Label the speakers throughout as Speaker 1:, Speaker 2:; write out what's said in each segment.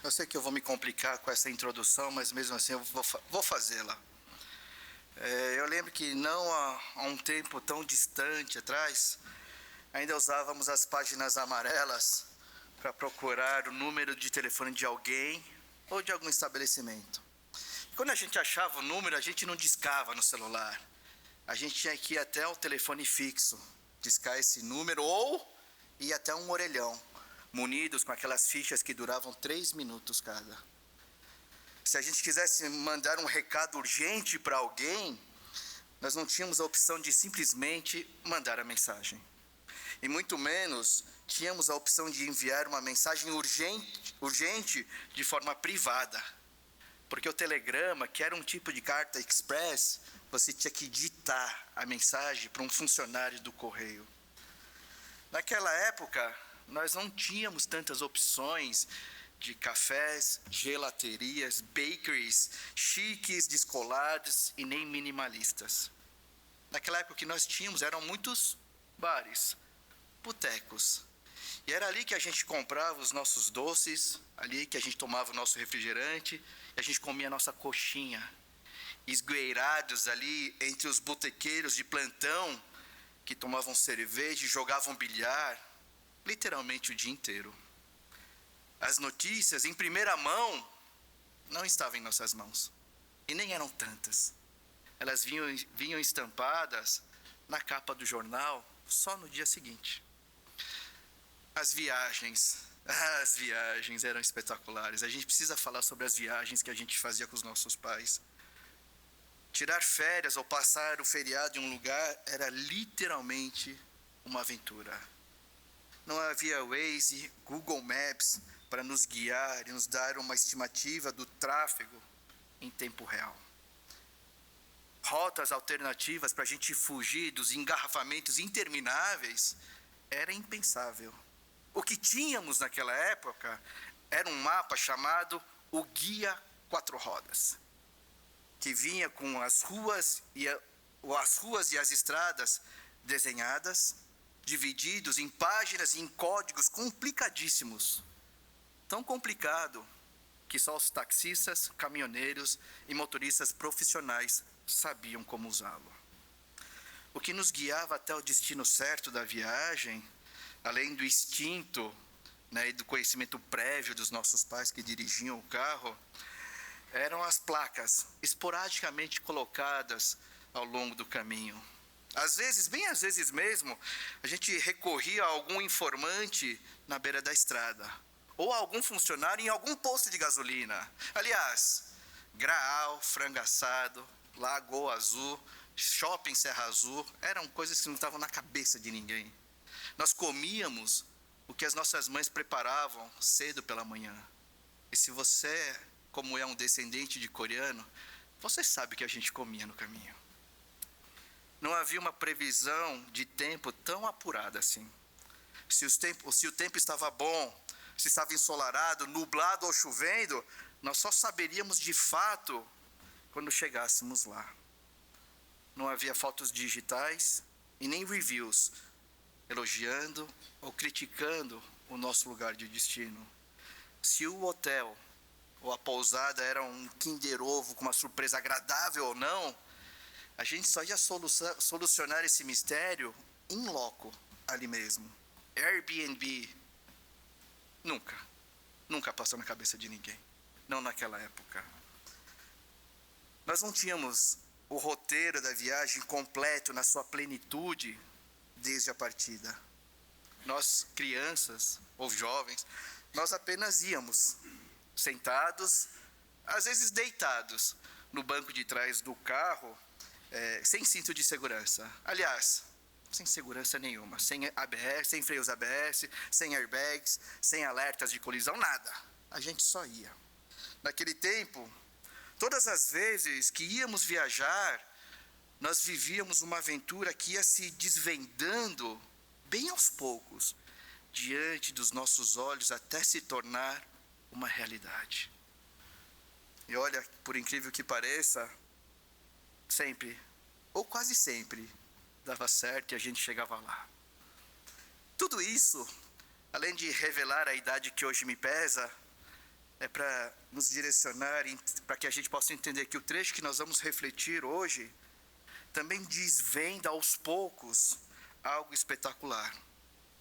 Speaker 1: Eu sei que eu vou me complicar com essa introdução, mas mesmo assim eu vou fazê-la. Eu lembro que não há um tempo tão distante atrás, ainda usávamos as páginas amarelas para procurar o número de telefone de alguém ou de algum estabelecimento. Quando a gente achava o número, a gente não discava no celular. A gente tinha que ir até o telefone fixo, discar esse número ou ir até um orelhão, munidos com aquelas fichas que duravam 3 minutos cada. Se a gente quisesse mandar um recado urgente para alguém, nós não tínhamos a opção de simplesmente mandar a mensagem. E muito menos tínhamos a opção de enviar uma mensagem urgente de forma privada. Porque o telegrama, que era um tipo de carta express, você tinha que ditar a mensagem para um funcionário do correio. Naquela época, nós não tínhamos tantas opções de cafés, gelaterias, bakeries, chiques, descolados e nem minimalistas. Naquela época o que nós tínhamos eram muitos bares, botecos. E era ali que a gente comprava os nossos doces, ali que a gente tomava o nosso refrigerante, e a gente comia a nossa coxinha. Esgueirados ali entre os botequeiros de plantão, que tomavam cerveja e jogavam bilhar, literalmente o dia inteiro. As notícias, em primeira mão, não estavam em nossas mãos. E nem eram tantas. Elas vinham estampadas na capa do jornal só no dia seguinte. As viagens eram espetaculares. A gente precisa falar sobre as viagens que a gente fazia com os nossos pais. Tirar férias ou passar o feriado em um lugar era literalmente uma aventura. Não havia Waze, Google Maps para nos guiar e nos dar uma estimativa do tráfego em tempo real. Rotas alternativas para a gente fugir dos engarrafamentos intermináveis era impensável. O que tínhamos naquela época era um mapa chamado o Guia 4 Rodas, que vinha com as ruas e as estradas desenhadas, divididos em páginas e em códigos complicadíssimos. Tão complicado que só os taxistas, caminhoneiros e motoristas profissionais sabiam como usá-lo. O que nos guiava até o destino certo da viagem, além do instinto, e do conhecimento prévio dos nossos pais que dirigiam o carro, eram as placas esporadicamente colocadas ao longo do caminho. Às vezes, bem às vezes mesmo, a gente recorria a algum informante na beira da estrada, ou a algum funcionário em algum posto de gasolina. Aliás, Graal, Frango Assado, Lagoa Azul, Shopping Serra Azul, eram coisas que não estavam na cabeça de ninguém. Nós comíamos o que as nossas mães preparavam cedo pela manhã. E se você, como é um descendente de coreano, você sabe o que a gente comia no caminho. Não havia uma previsão de tempo tão apurada assim. Se o tempo estava bom, se estava ensolarado, nublado ou chovendo, nós só saberíamos de fato quando chegássemos lá. Não havia fotos digitais e nem reviews elogiando ou criticando o nosso lugar de destino. Se o hotel ou a pousada era um Kinder Ovo com uma surpresa agradável ou não, a gente só ia solucionar esse mistério in loco, ali mesmo. Airbnb, nunca passou na cabeça de ninguém. Não naquela época. Nós não tínhamos o roteiro da viagem completo na sua plenitude desde a partida. Nós, crianças ou jovens, nós apenas íamos sentados, às vezes deitados, no banco de trás do carro, sem cinto de segurança. Aliás, sem segurança nenhuma, sem ABS, sem freios ABS, sem airbags, sem alertas de colisão, nada. A gente só ia. Naquele tempo, todas as vezes que íamos viajar, nós vivíamos uma aventura que ia se desvendando bem aos poucos, diante dos nossos olhos, até se tornar uma realidade. E olha, por incrível que pareça, sempre, ou quase sempre, dava certo e a gente chegava lá. Tudo isso, além de revelar a idade que hoje me pesa, para nos direcionar, para que a gente possa entender que o trecho que nós vamos refletir hoje também desvenda aos poucos algo espetacular.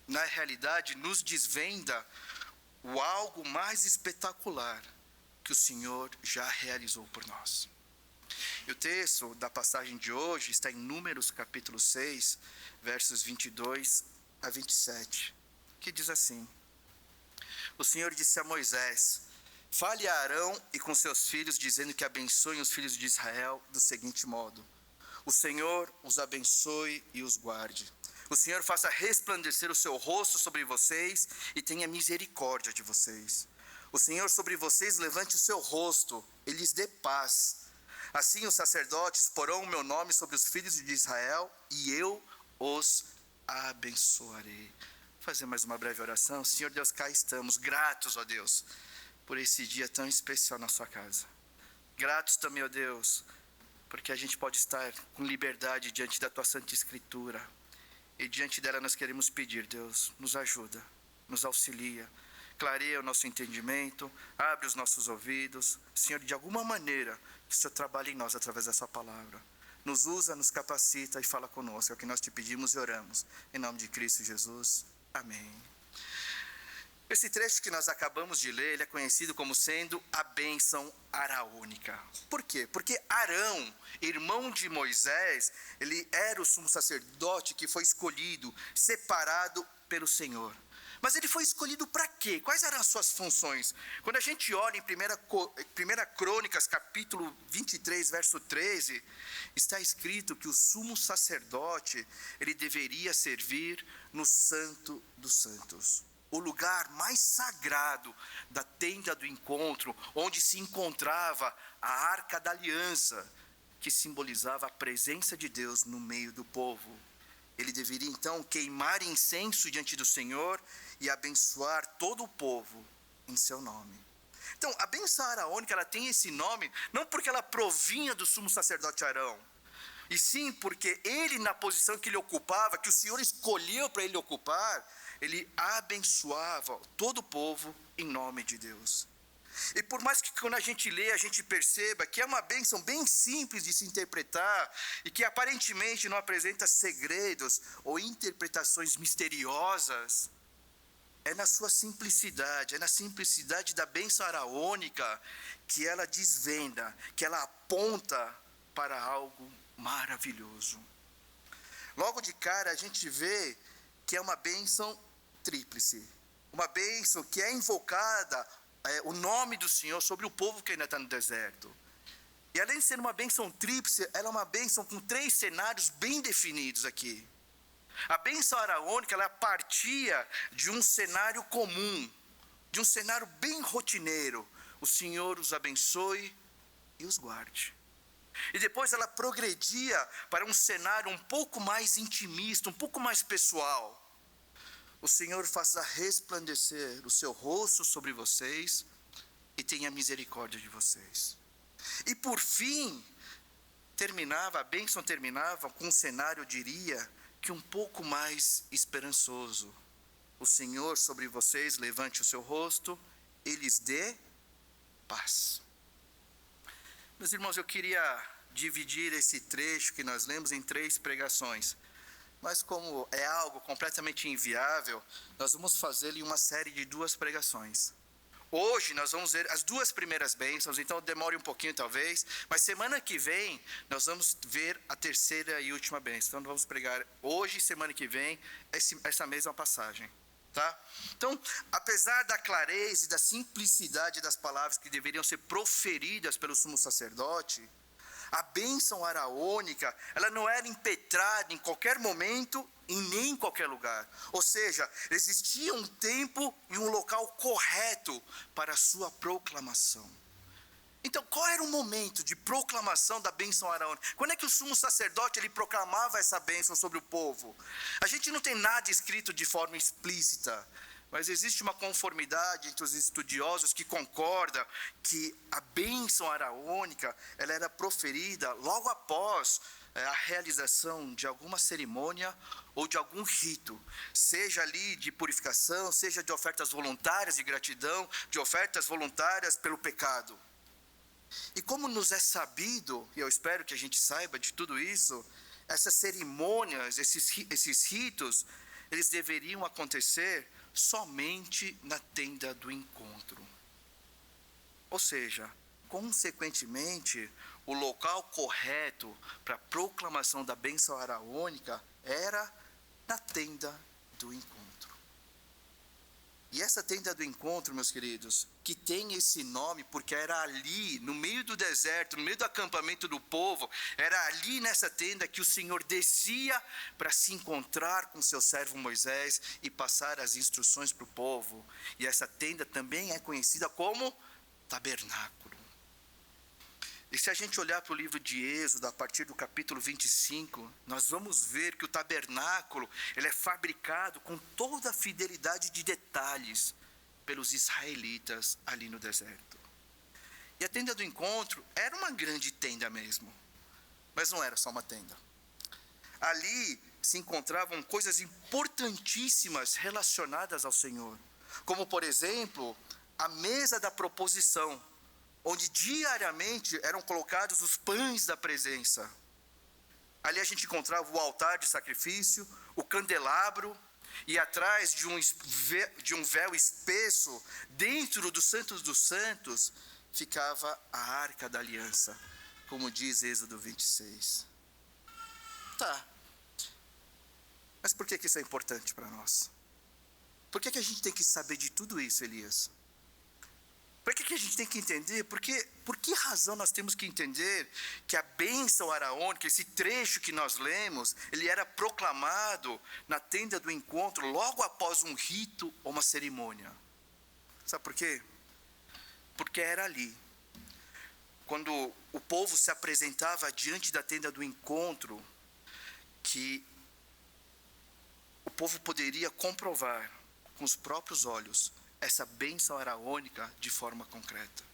Speaker 1: Na realidade, nos desvenda o algo mais espetacular que o Senhor já realizou por nós. E o texto da passagem de hoje está em Números capítulo 6, versos 22 a 27, que diz assim: O Senhor disse a Moisés: Fale a Arão e com seus filhos, dizendo que abençoem os filhos de Israel do seguinte modo: O Senhor os abençoe e os guarde. O Senhor faça resplandecer o seu rosto sobre vocês e tenha misericórdia de vocês. O Senhor sobre vocês levante o seu rosto e lhes dê paz. Assim os sacerdotes porão o meu nome sobre os filhos de Israel e eu os abençoarei. Vou fazer mais uma breve oração. Senhor Deus, cá estamos, gratos, ó Deus, por esse dia tão especial na sua casa. Gratos também, ó Deus, porque a gente pode estar com liberdade diante da tua Santa Escritura. E diante dela nós queremos pedir, Deus, nos ajuda, nos auxilia, clareia o nosso entendimento, abre os nossos ouvidos. Senhor, de alguma maneira, que o Senhor trabalhe em nós através dessa palavra. Nos usa, nos capacita e fala conosco. É o que nós te pedimos e oramos. Em nome de Cristo Jesus. Amém. Esse trecho que nós acabamos de ler, ele é conhecido como sendo a bênção araônica. Por quê? Porque Arão, irmão de Moisés, ele era o sumo sacerdote que foi escolhido, separado pelo Senhor. Mas ele foi escolhido para quê? Quais eram as suas funções? Quando a gente olha em 1 Crônicas, capítulo 23, verso 13, está escrito que o sumo sacerdote, ele deveria servir no Santo dos Santos. O lugar mais sagrado da tenda do encontro, onde se encontrava a Arca da Aliança, que simbolizava a presença de Deus no meio do povo. Ele deveria então queimar incenso diante do Senhor e abençoar todo o povo em seu nome. Então, a bênção araônica, ela tem esse nome, não porque ela provinha do sumo sacerdote Arão, e sim porque ele, na posição que ele ocupava, que o Senhor escolheu para ele ocupar, ele abençoava todo o povo em nome de Deus. E por mais que quando a gente lê, a gente perceba que é uma bênção bem simples de se interpretar e que aparentemente não apresenta segredos ou interpretações misteriosas, é na sua simplicidade, é na simplicidade da bênção araônica que ela desvenda, que ela aponta para algo maravilhoso. Logo de cara a gente vê que é uma bênção tríplice, uma bênção que é invocada, o nome do Senhor sobre o povo que ainda está no deserto. E além de ser uma bênção tríplice, ela é uma bênção com 3 cenários bem definidos aqui. A bênção araônica, ela partia de um cenário comum, de um cenário bem rotineiro. O Senhor os abençoe e os guarde. E depois ela progredia para um cenário um pouco mais intimista, um pouco mais pessoal. O Senhor faça resplandecer o seu rosto sobre vocês e tenha misericórdia de vocês. E por fim, a bênção terminava com um cenário, eu diria, que um pouco mais esperançoso. O Senhor sobre vocês levante o seu rosto e lhes dê paz. Meus irmãos, eu queria dividir esse trecho que nós lemos em 3 pregações. Mas como é algo completamente inviável, nós vamos fazer em uma série de 2 pregações. Hoje nós vamos ver as 2 primeiras bênçãos, então demore um pouquinho talvez, mas semana que vem nós vamos ver a 3ª e última bênção. Então nós vamos pregar hoje e semana que vem essa mesma passagem. Tá? Então, apesar da clareza e da simplicidade das palavras que deveriam ser proferidas pelo sumo sacerdote, a bênção araônica, ela não era impetrada em qualquer momento e nem em qualquer lugar. Ou seja, existia um tempo e um local correto para a sua proclamação. Então, qual era o momento de proclamação da bênção araônica? Quando é que o sumo sacerdote ele proclamava essa bênção sobre o povo? A gente não tem nada escrito de forma explícita, mas existe uma conformidade entre os estudiosos que concordam que a bênção araônica ela era proferida logo após a realização de alguma cerimônia ou de algum rito, seja ali de purificação, seja de ofertas voluntárias de gratidão, de ofertas voluntárias pelo pecado. E como nos é sabido, e eu espero que a gente saiba de tudo isso, essas cerimônias, esses ritos, eles deveriam acontecer somente na tenda do encontro. Ou seja, consequentemente, o local correto para a proclamação da bênção araônica era na tenda do encontro. E essa tenda do encontro, meus queridos, que tem esse nome porque era ali, no meio do deserto, no meio do acampamento do povo, era ali nessa tenda que o Senhor descia para se encontrar com seu servo Moisés e passar as instruções para o povo. E essa tenda também é conhecida como tabernáculo. E se a gente olhar para o livro de Êxodo, a partir do capítulo 25, nós vamos ver que o tabernáculo, ele é fabricado com toda a fidelidade de detalhes pelos israelitas ali no deserto. E a tenda do encontro era uma grande tenda mesmo, mas não era só uma tenda. Ali se encontravam coisas importantíssimas relacionadas ao Senhor, como por exemplo, a mesa da proposição, onde diariamente eram colocados os pães da presença. Ali a gente encontrava o altar de sacrifício, o candelabro, e atrás de um véu espesso, dentro do Santos dos Santos, ficava a Arca da Aliança, como diz Êxodo 26. Tá, mas por que isso é importante para nós? Por que a gente tem que saber de tudo isso, Elias? Por que a gente tem que entender? Por que razão nós temos que entender que a bênção araônica, esse trecho que nós lemos, ele era proclamado na tenda do encontro logo após um rito ou uma cerimônia? Sabe por quê? Porque era ali, quando o povo se apresentava diante da tenda do encontro, que o povo poderia comprovar com os próprios olhos essa bênção araônica de forma concreta.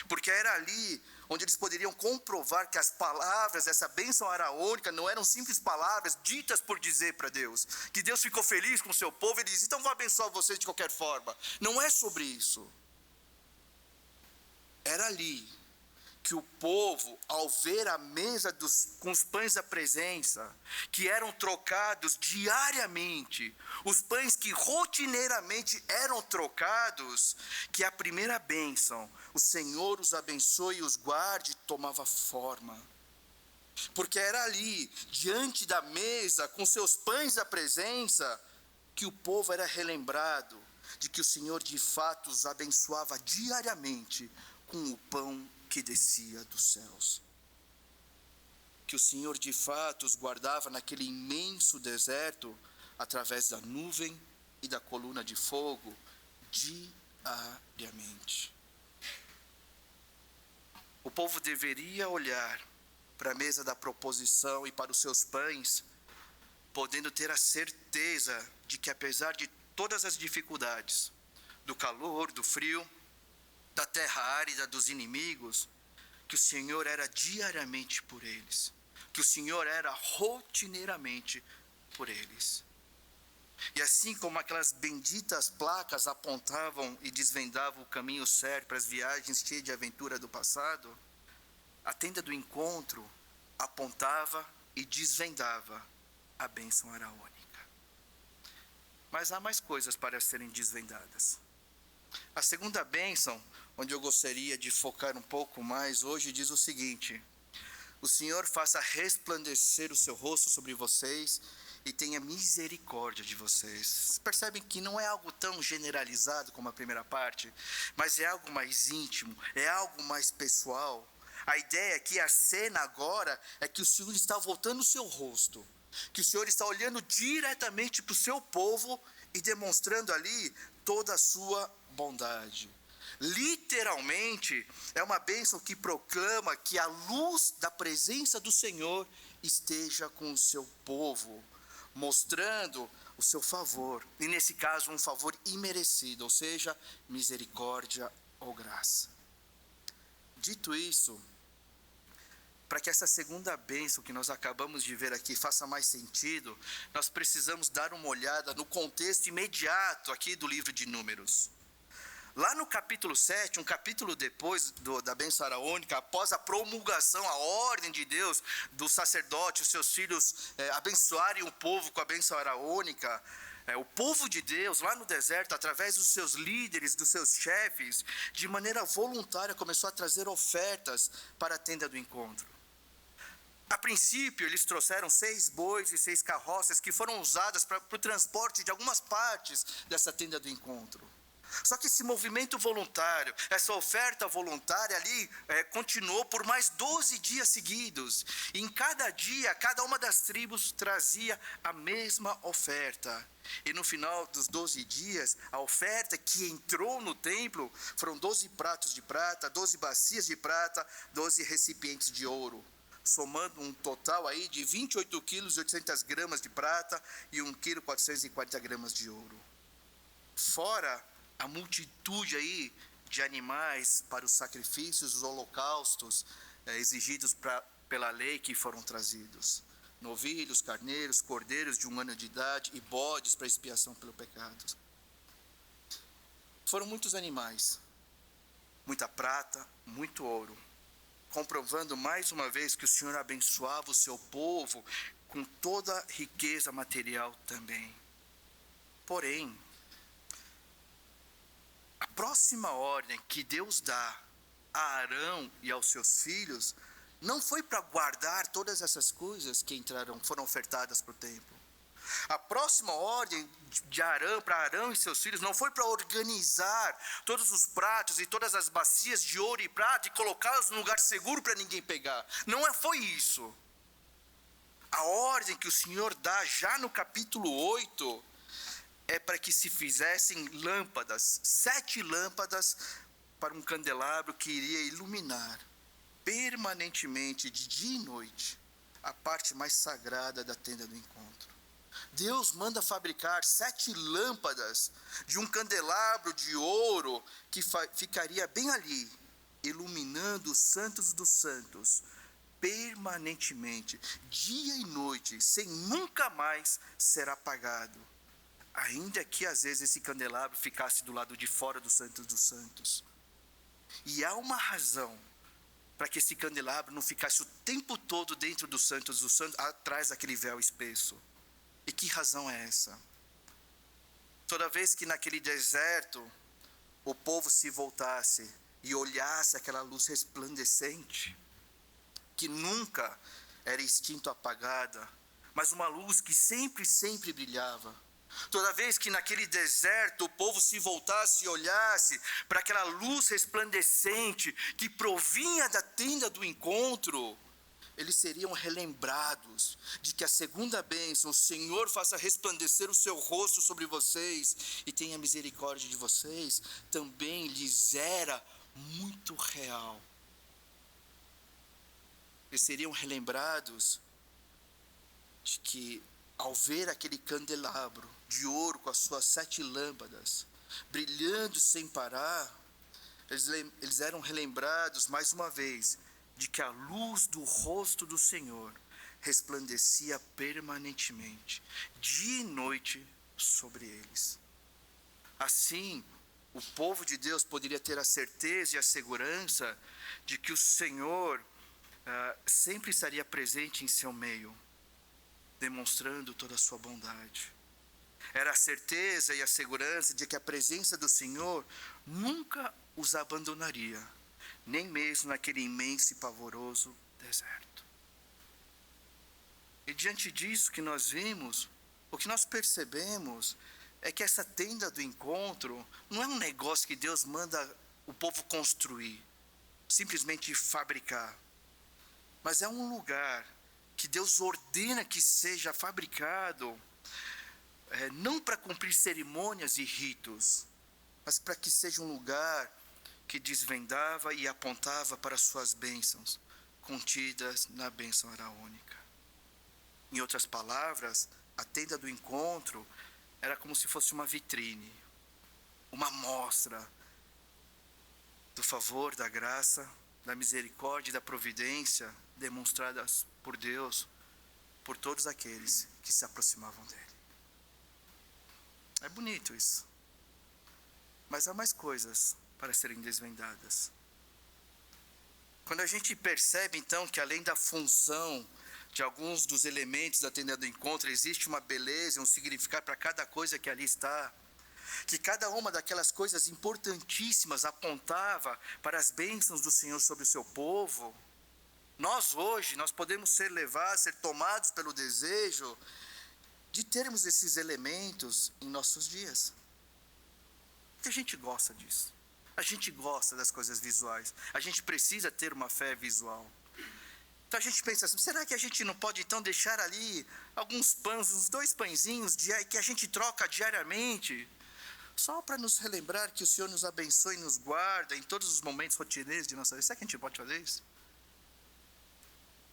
Speaker 1: Porque era ali onde eles poderiam comprovar que as palavras dessa bênção araônica não eram simples palavras ditas por dizer para Deus. Que Deus ficou feliz com o seu povo e diz, então vou abençoar vocês de qualquer forma. Não é sobre isso. Era ali que o povo, ao ver a mesa com os pães da presença, que eram trocados diariamente, os pães que rotineiramente eram trocados, que a primeira bênção, o Senhor os abençoe e os guarde, tomava forma. Porque era ali, diante da mesa, com seus pães da presença, que o povo era relembrado de que o Senhor de fato os abençoava diariamente com o pão que descia dos céus. Que o Senhor de fato os guardava naquele imenso deserto, através da nuvem e da coluna de fogo, diariamente. O povo deveria olhar para a mesa da proposição e para os seus pães, podendo ter a certeza de que apesar de todas as dificuldades, do calor, do frio, da terra árida, dos inimigos, que o Senhor era diariamente por eles, que o Senhor era rotineiramente por eles. E assim como aquelas benditas placas apontavam e desvendavam o caminho certo para as viagens cheias de aventura do passado, a tenda do encontro apontava e desvendava a bênção araônica. Mas há mais coisas para serem desvendadas. A segunda bênção, onde eu gostaria de focar um pouco mais hoje, diz o seguinte: o Senhor faça resplandecer o seu rosto sobre vocês e tenha misericórdia de vocês. Percebem que não é algo tão generalizado como a primeira parte, mas é algo mais íntimo, é algo mais pessoal. A ideia aqui, a cena agora, é que o Senhor está voltando o seu rosto, que o Senhor está olhando diretamente para o seu povo e demonstrando ali toda a sua bondade. Literalmente, é uma bênção que proclama que a luz da presença do Senhor esteja com o seu povo, mostrando o seu favor, e nesse caso um favor imerecido, ou seja, misericórdia ou graça. Dito isso, para que essa segunda bênção que nós acabamos de ver aqui faça mais sentido, nós precisamos dar uma olhada no contexto imediato aqui do livro de Números. Lá no capítulo 7, um capítulo depois da bênção araônica, após a promulgação, a ordem de Deus, do sacerdote, os seus filhos abençoarem o povo com a bênção araônica, o povo de Deus, lá no deserto, através dos seus líderes, dos seus chefes, de maneira voluntária, começou a trazer ofertas para a tenda do encontro. A princípio, eles trouxeram 6 bois e 6 carroças que foram usadas para o transporte de algumas partes dessa tenda do encontro. Só que esse movimento voluntário, essa oferta voluntária ali, continuou por mais 12 dias seguidos. E em cada dia, cada uma das tribos trazia a mesma oferta. E no final dos 12 dias, a oferta que entrou no templo foram 12 pratos de prata, 12 bacias de prata, 12 recipientes de ouro, somando um total aí de 28 quilos e 800 gramas de prata e 1 quilo e 440 gramas de ouro. Fora a multitude aí de animais para os sacrifícios, os holocaustos exigidos pela lei que foram trazidos. Novilhos, carneiros, cordeiros de 1 ano de idade e bodes para expiação pelo pecado. Foram muitos animais, muita prata, muito ouro, comprovando mais uma vez que o Senhor abençoava o seu povo com toda a riqueza material também. Porém, a próxima ordem que Deus dá a Arão e aos seus filhos não foi para guardar todas essas coisas que foram ofertadas para o templo. A próxima ordem de Arão, para Arão e seus filhos, não foi para organizar todos os pratos e todas as bacias de ouro e prata e colocá-los num lugar seguro para ninguém pegar. Foi isso. A ordem que o Senhor dá já no capítulo 8 é para que se fizessem lâmpadas, 7 lâmpadas para um candelabro que iria iluminar permanentemente, de dia e noite, a parte mais sagrada da tenda do encontro. Deus manda fabricar 7 lâmpadas de um candelabro de ouro que ficaria bem ali, iluminando os santos dos santos, permanentemente, dia e noite, sem nunca mais ser apagado. Ainda que às vezes esse candelabro ficasse do lado de fora do Santos dos Santos. E há uma razão para que esse candelabro não ficasse o tempo todo dentro do Santos dos Santos, atrás daquele véu espesso. E que razão é essa? Toda vez que naquele deserto o povo se voltasse e olhasse aquela luz resplandecente, que nunca era extinta ou apagada, mas uma luz que sempre, sempre brilhava. Toda vez que naquele deserto o povo se voltasse e olhasse para aquela luz resplandecente que provinha da tenda do encontro, eles seriam relembrados de que a segunda bênção, o Senhor faça resplandecer o seu rosto sobre vocês e tenha misericórdia de vocês, também lhes era muito real. Eles seriam relembrados de que, ao ver aquele candelabro de ouro com as suas 7 lâmpadas, brilhando sem parar, eles eram relembrados mais uma vez de que a luz do rosto do Senhor resplandecia permanentemente, dia e noite, sobre eles. Assim, o povo de Deus poderia ter a certeza e a segurança de que o Senhor sempre estaria presente em seu meio, demonstrando toda a sua bondade. Era a certeza e a segurança de que a presença do Senhor nunca os abandonaria, nem mesmo naquele imenso e pavoroso deserto. E diante disso que nós vimos, o que nós percebemos é que essa tenda do encontro não é um negócio que Deus manda o povo construir, simplesmente fabricar, mas é um lugar que Deus ordena que seja fabricado, não para cumprir cerimônias e ritos, mas para que seja um lugar que desvendava e apontava para suas bênçãos, contidas na bênção araônica. Em outras palavras, a tenda do encontro era como se fosse uma vitrine, uma mostra do favor, da graça, da misericórdia e da providência demonstradas por Deus, por todos aqueles que se aproximavam dele. É bonito isso. Mas há mais coisas para serem desvendadas. Quando a gente percebe então que além da função de alguns dos elementos da tenda do encontro, existe uma beleza, um significado para cada coisa que ali está, que cada uma daquelas coisas importantíssimas apontava para as bênçãos do Senhor sobre o seu povo, nós hoje, nós podemos ser levados, ser tomados pelo desejo de termos esses elementos em nossos dias. Porque a gente gosta disso. A gente gosta das coisas visuais. A gente precisa ter uma fé visual. Então a gente pensa assim, será que a gente não pode então deixar ali alguns pães, uns 2 pãezinhos que a gente troca diariamente, só para nos relembrar que o Senhor nos abençoe e nos guarda em todos os momentos rotineiros de nossa vida? Será que a gente pode fazer isso?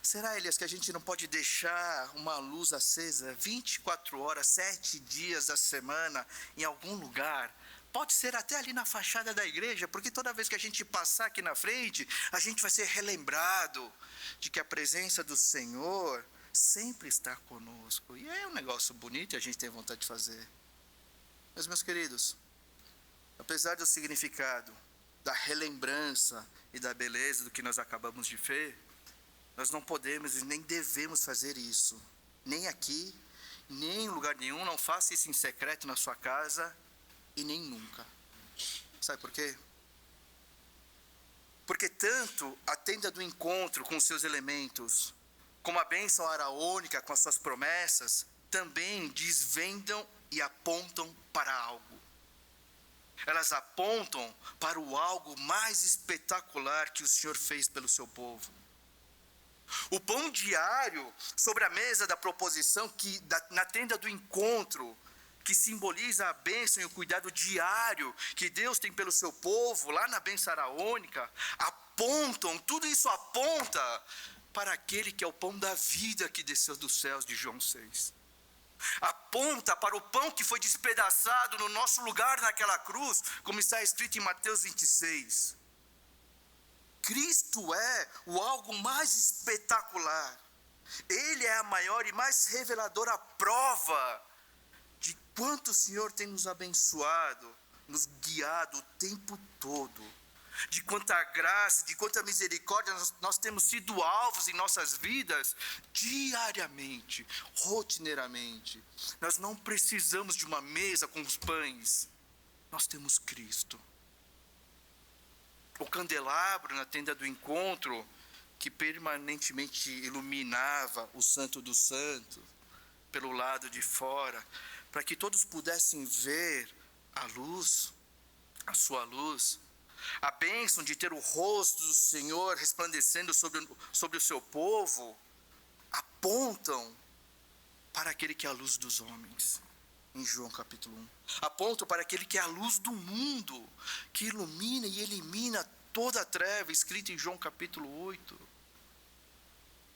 Speaker 1: Será, Elias, que a gente não pode deixar uma luz acesa 24 horas, 7 dias da semana, em algum lugar? Pode ser até ali na fachada da igreja, porque toda vez que a gente passar aqui na frente, a gente vai ser relembrado de que a presença do Senhor sempre está conosco. E é um negócio bonito e a gente tem vontade de fazer. Mas, meus queridos, apesar do significado, da relembrança e da beleza do que nós acabamos de ver, nós não podemos e nem devemos fazer isso. Nem aqui, nem em lugar nenhum. Não faça isso em secreto na sua casa e nem nunca. Sabe por quê? Porque tanto a tenda do encontro com os seus elementos, como a bênção araônica com as suas promessas, também desvendam e apontam para algo. Elas apontam para o algo mais espetacular que o Senhor fez pelo seu povo. O pão diário sobre a mesa da proposição, na tenda do encontro, que simboliza a bênção e o cuidado diário que Deus tem pelo seu povo, lá na bênção araônica, tudo isso aponta para aquele que é o pão da vida que desceu dos céus, de João 6. Aponta para o pão que foi despedaçado no nosso lugar naquela cruz, como está escrito em Mateus 26. Cristo é o algo mais espetacular. Ele é a maior e mais reveladora prova de quanto o Senhor tem nos abençoado, nos guiado o tempo todo. De quanta graça, de quanta misericórdia nós temos sido alvos em nossas vidas diariamente, rotineiramente. Nós não precisamos de uma mesa com os pães. Nós temos Cristo. O candelabro na tenda do encontro, que permanentemente iluminava o Santo dos Santos pelo lado de fora, para que todos pudessem ver a luz, a sua luz, a bênção de ter o rosto do Senhor resplandecendo sobre o seu povo, apontam para aquele que é a luz dos homens, em João capítulo 1. Apontam para aquele que é a luz do mundo, que ilumina e elimina toda a treva, escrito em João capítulo 8.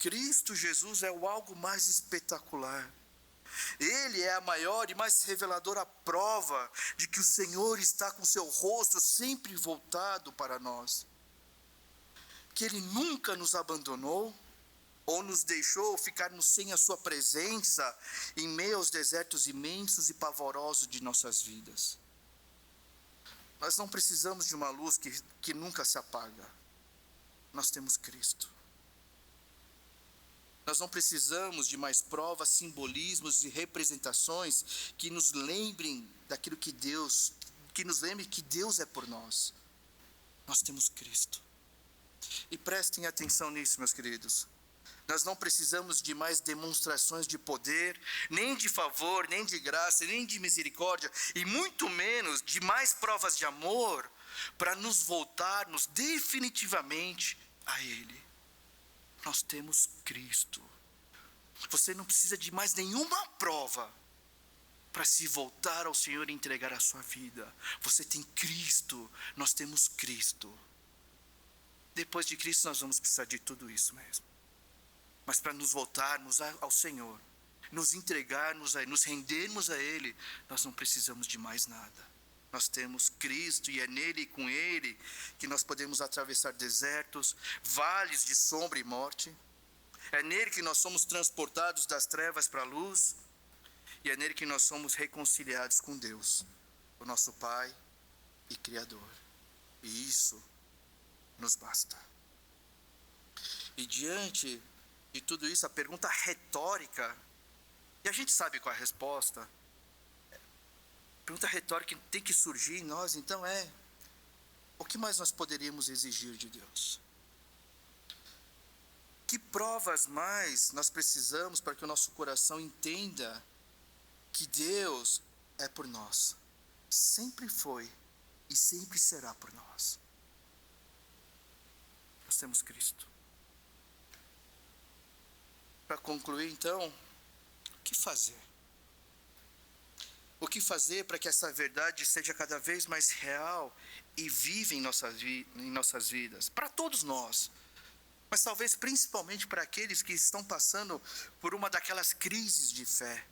Speaker 1: Cristo Jesus é o algo mais espetacular. Ele é a maior e mais reveladora prova de que o Senhor está com seu rosto sempre voltado para nós. Que Ele nunca nos abandonou ou nos deixou ficarmos sem a sua presença em meio aos desertos imensos e pavorosos de nossas vidas. Nós não precisamos de uma luz que nunca se apaga. Nós temos Cristo. Nós não precisamos de mais provas, simbolismos e representações que nos lembrem daquilo que nos lembre que Deus é por nós. Nós temos Cristo. E prestem atenção nisso, meus queridos. Nós não precisamos de mais demonstrações de poder, nem de favor, nem de graça, nem de misericórdia, e muito menos de mais provas de amor, para nos voltarmos definitivamente a Ele. Nós temos Cristo. Você não precisa de mais nenhuma prova para se voltar ao Senhor e entregar a sua vida. Você tem Cristo, nós temos Cristo. Depois de Cristo nós vamos precisar de tudo isso mesmo. Mas para nos voltarmos ao Senhor, nos entregarmos a Ele, nos rendermos a Ele, nós não precisamos de mais nada. Nós temos Cristo e é nele e com Ele que nós podemos atravessar desertos, vales de sombra e morte. É nele que nós somos transportados das trevas para a luz, e é nele que nós somos reconciliados com Deus, o nosso Pai e Criador. E isso nos basta. E diante de tudo isso, a pergunta retórica, e a gente sabe qual é a resposta, a pergunta retórica que tem que surgir em nós, então é: o que mais nós poderíamos exigir de Deus? Que provas mais nós precisamos para que o nosso coração entenda que Deus é por nós? Sempre foi e sempre será por nós. Nós temos Cristo. Para concluir, então, o que fazer? O que fazer para que essa verdade seja cada vez mais real e viva em nossas vidas? Para todos nós, mas talvez principalmente para aqueles que estão passando por uma daquelas crises de fé.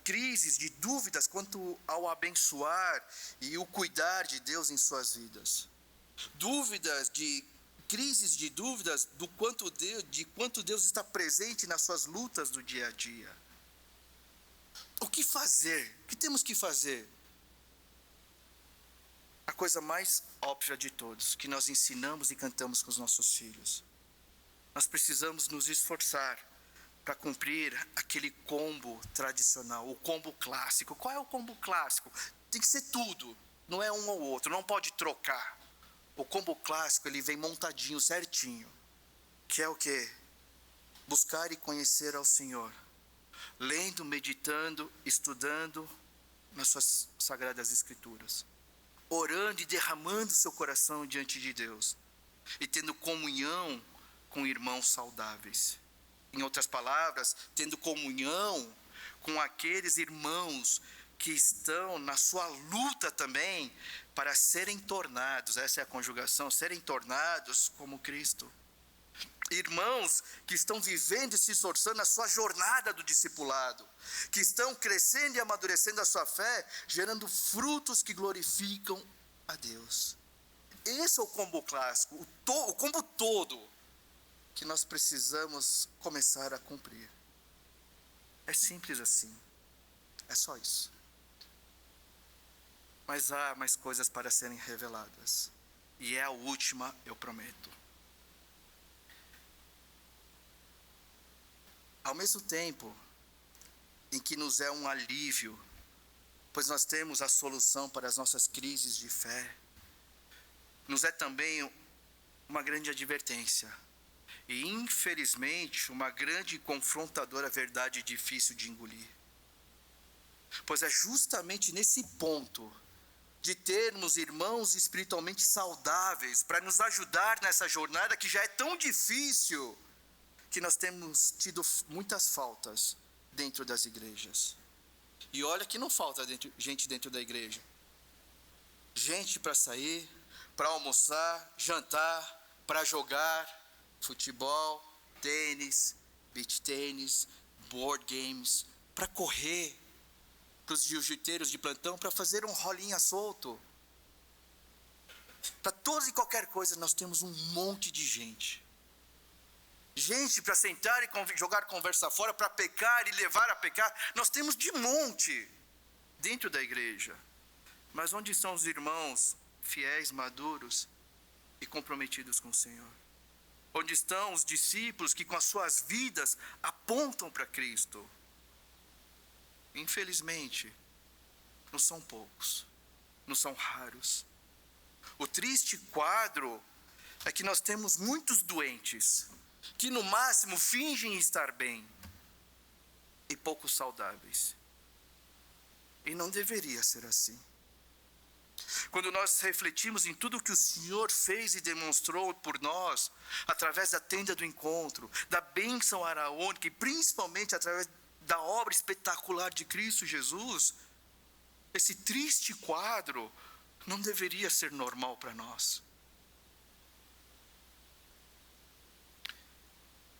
Speaker 1: Crises de dúvidas quanto ao abençoar e o cuidar de Deus em suas vidas. Crises de dúvidas de quanto Deus está presente nas suas lutas do dia a dia. O que fazer? O que temos que fazer? A coisa mais óbvia de todos, que nós ensinamos e cantamos com os nossos filhos. Nós precisamos nos esforçar para cumprir aquele combo tradicional, o combo clássico. Qual é o combo clássico? Tem que ser tudo, não é um ou outro, não pode trocar. O combo clássico, ele vem montadinho, certinho. Que é o quê? Buscar e conhecer ao Senhor. Lendo, meditando, estudando nas suas sagradas escrituras. Orando e derramando seu coração diante de Deus. E tendo comunhão com irmãos saudáveis. Em outras palavras, tendo comunhão com aqueles irmãos que estão na sua luta também para serem tornados, essa é a conjugação, serem tornados como Cristo. Irmãos que estão vivendo e se esforçando na sua jornada do discipulado, que estão crescendo e amadurecendo a sua fé, gerando frutos que glorificam a Deus. Esse é o combo clássico, o combo todo que nós precisamos começar a cumprir. É simples assim, é só isso. Mas há mais coisas para serem reveladas, e é a última, eu prometo. Ao mesmo tempo em que nos é um alívio, pois nós temos a solução para as nossas crises de fé, nos é também uma grande advertência. E infelizmente uma grande e confrontadora verdade difícil de engolir. Pois é justamente nesse ponto de termos irmãos espiritualmente saudáveis para nos ajudar nessa jornada que já é tão difícil, que nós temos tido muitas faltas dentro das igrejas. E olha que não falta gente dentro da igreja. Gente para sair, para almoçar, jantar, para jogar futebol, tênis, beach tênis, board games, para correr, para os jiu-jiteiros de plantão, para fazer um rolinha solto. Para todas e qualquer coisa nós temos um monte de gente. Gente para sentar e jogar conversa fora, para pecar e levar a pecar, nós temos de monte dentro da igreja. Mas onde estão os irmãos fiéis, maduros e comprometidos com o Senhor? Onde estão os discípulos que com as suas vidas apontam para Cristo? Infelizmente, não são poucos, não são raros. O triste quadro é que nós temos muitos doentes, que no máximo fingem estar bem, e poucos saudáveis. E não deveria ser assim. Quando nós refletimos em tudo que o Senhor fez e demonstrou por nós, através da tenda do encontro, da bênção araônica e principalmente através da obra espetacular de Cristo Jesus, esse triste quadro não deveria ser normal para nós.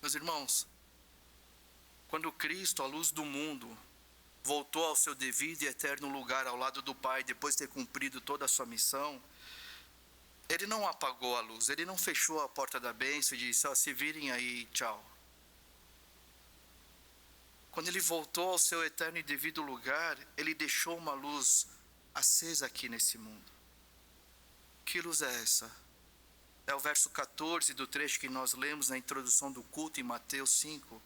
Speaker 1: Meus irmãos, quando Cristo, a luz do mundo, voltou ao seu devido e eterno lugar ao lado do Pai, depois de ter cumprido toda a sua missão, Ele não apagou a luz, Ele não fechou a porta da bênção e disse, se virem aí, tchau. quando ele voltou ao seu eterno e devido lugar, ele deixou uma luz acesa aqui nesse mundo. Que luz é essa? É o verso 14 do trecho que nós lemos na introdução do culto em Mateus 5.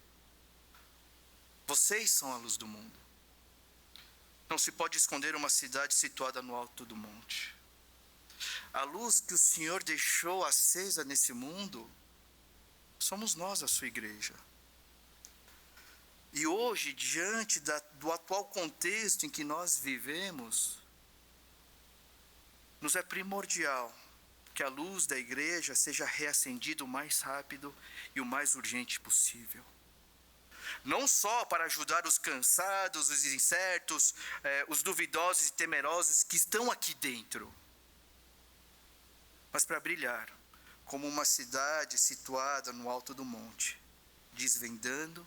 Speaker 1: Vocês são a luz do mundo. Não se pode esconder uma cidade situada no alto do monte. A luz que o Senhor deixou acesa nesse mundo, somos nós, a sua igreja. E hoje, diante do atual contexto em que nós vivemos, nos é primordial que a luz da igreja seja reacendida o mais rápido e o mais urgente possível. Não só para ajudar os cansados, os incertos, os duvidosos e temerosos que estão aqui dentro, mas para brilhar como uma cidade situada no alto do monte, desvendando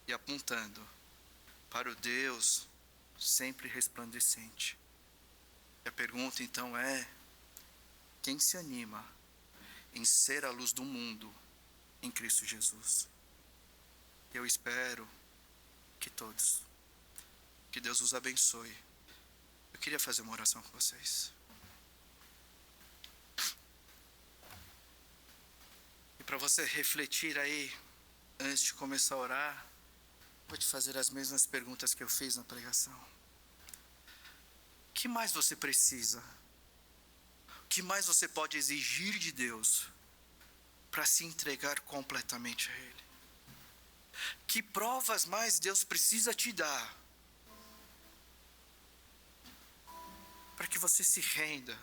Speaker 1: e apontando para o Deus sempre resplandecente. E a pergunta então é: quem se anima em ser a luz do mundo em Cristo Jesus? Eu espero que todos. Que Deus os abençoe. Eu queria fazer uma oração com vocês. E para você refletir aí, antes de começar a orar, vou te fazer as mesmas perguntas que eu fiz na pregação. O que mais você precisa? O que mais você pode exigir de Deus para se entregar completamente a Ele? Que provas mais Deus precisa te dar para que você se renda,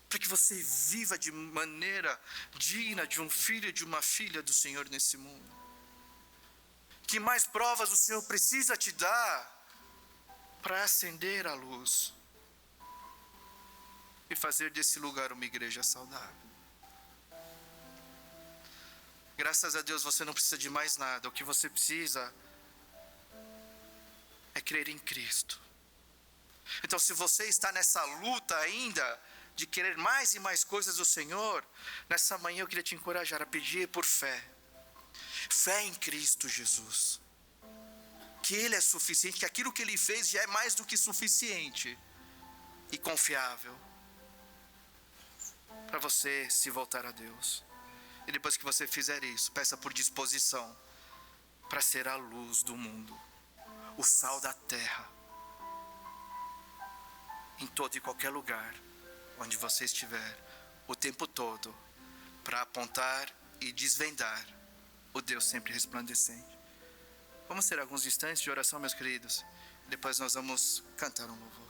Speaker 1: para que você viva de maneira digna de um filho e de uma filha do Senhor nesse mundo? Que mais provas o Senhor precisa te dar para acender a luz e fazer desse lugar uma igreja saudável? Graças a Deus você não precisa de mais nada. O que você precisa é crer em Cristo. Então, se você está nessa luta ainda de querer mais e mais coisas do Senhor, nessa manhã eu queria te encorajar a pedir por fé. Fé em Cristo Jesus. Que Ele é suficiente, que aquilo que Ele fez já é mais do que suficiente e confiável para você se voltar a Deus. E depois que você fizer isso, peça por disposição para ser a luz do mundo, o sal da terra, em todo e qualquer lugar onde você estiver, o tempo todo, para apontar e desvendar o Deus sempre resplandecente. Vamos ter alguns instantes de oração, meus queridos. Depois nós vamos cantar um louvor.